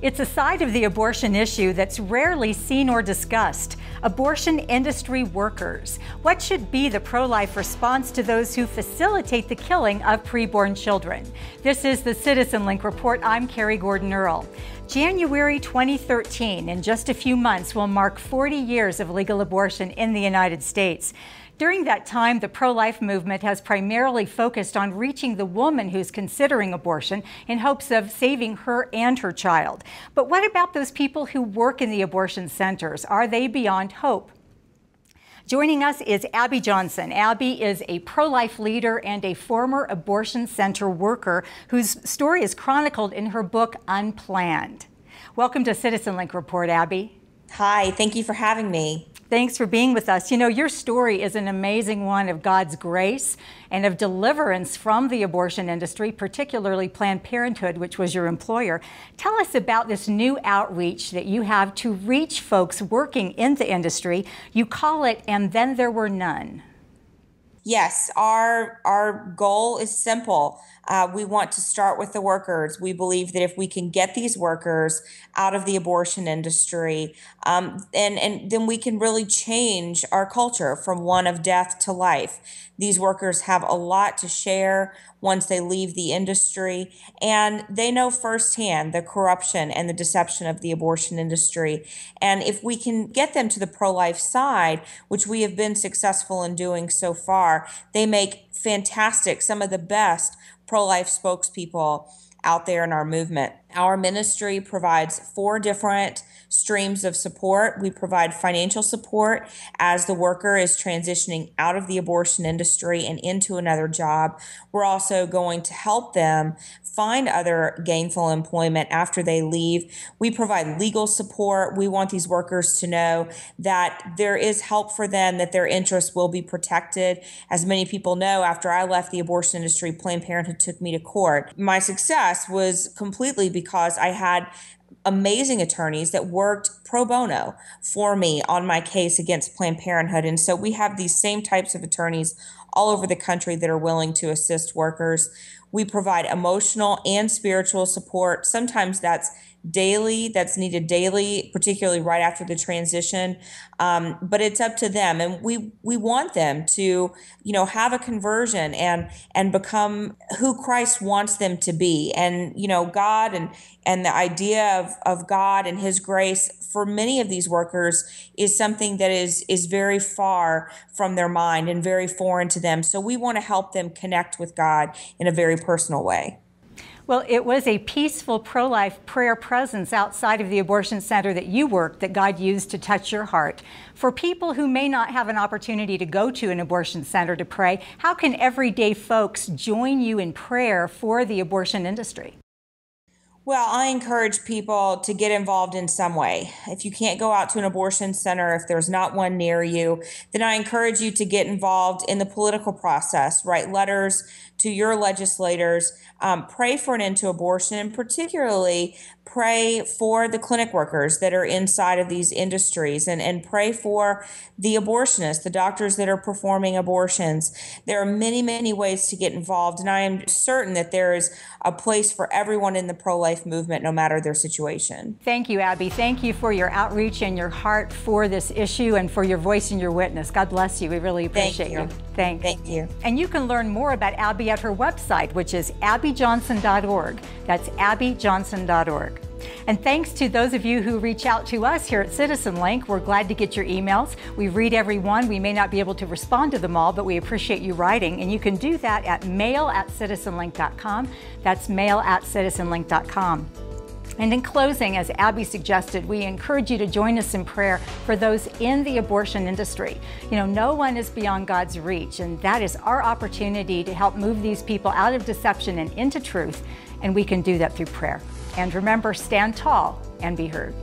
It's a side of the abortion issue that's rarely seen or discussed. Abortion industry workers. What should be the pro-life response to those who facilitate the killing of preborn children? This is the CitizenLink Report. I'm Carrie Gordon Earll. January 2013, in just a few months, will mark 40 years of legal abortion in the United States. During that time, the pro-life movement has primarily focused on reaching the woman who's considering abortion in hopes of saving her and her child. But what about those people who work in the abortion centers? Are they beyond hope? Joining us is Abby Johnson. Abby is a pro-life leader and a former abortion center worker whose story is chronicled in her book, Unplanned. Welcome to CitizenLink Report, Abby. Hi, thank you for having me. Thanks for being with us. You know, your story is an amazing one of God's grace and of deliverance from the abortion industry, particularly Planned Parenthood, which was your employer. Tell us about this new outreach that you have to reach folks working in the industry. You call it, "And Then There Were None." Yes, our goal is simple. We want to start with the workers. We believe that if we can get these workers out of the abortion industry, and then we can really change our culture from one of death to life. These workers have a lot to share once they leave the industry, and they know firsthand the corruption and the deception of the abortion industry. And if we can get them to the pro-life side, which we have been successful in doing so far, they make fantastic, some of the best pro-life spokespeople out there in our movement. Our ministry provides 4 different streams of support. We provide financial support as the worker is transitioning out of the abortion industry and into another job. We're also going to help them find other gainful employment after they leave. We provide legal support. We want these workers to know that there is help for them, that their interests will be protected. As many people know, after I left the abortion industry, Planned Parenthood took me to court. My success was completely because I had amazing attorneys that worked pro bono for me on my case against Planned Parenthood. And so we have these same types of attorneys all over the country that are willing to assist workers. We provide emotional and spiritual support. Sometimes that's needed daily, particularly right after the transition. But it's up to them. And we want them to, have a conversion and become who Christ wants them to be. And, God and the idea of God and his grace for many of these workers is something that is very far from their mind and very foreign to them. So we want to help them connect with God in a very personal way. Well, it was a peaceful pro-life prayer presence outside of the abortion center that you worked that God used to touch your heart. For people who may not have an opportunity to go to an abortion center to pray, how can everyday folks join you in prayer for the abortion industry? Well, I encourage people to get involved in some way. If you can't go out to an abortion center, if there's not one near you, then I encourage you to get involved in the political process, write letters to your legislators, pray for an end to abortion, and particularly pray for the clinic workers that are inside of these industries and pray for the abortionists, the doctors that are performing abortions. There are many, many ways to get involved, and I am certain that there is a place for everyone in the pro-life movement, no matter their situation. Thank you, Abby. Thank you for your outreach and your heart for this issue and for your voice and your witness. God bless you. We really appreciate you. Thanks. Thank you. And you can learn more about Abby at her website, which is abbyjohnson.org. That's abbyjohnson.org. And thanks to those of you who reach out to us here at CitizenLink. We're glad to get your emails. We read every one. We may not be able to respond to them all, but we appreciate you writing. And you can do that at mail@citizenlink.com. That's mail@citizenlink.com. And in closing, as Abby suggested, we encourage you to join us in prayer for those in the abortion industry. No one is beyond God's reach, and that is our opportunity to help move these people out of deception and into truth, and we can do that through prayer. And remember, stand tall and be heard.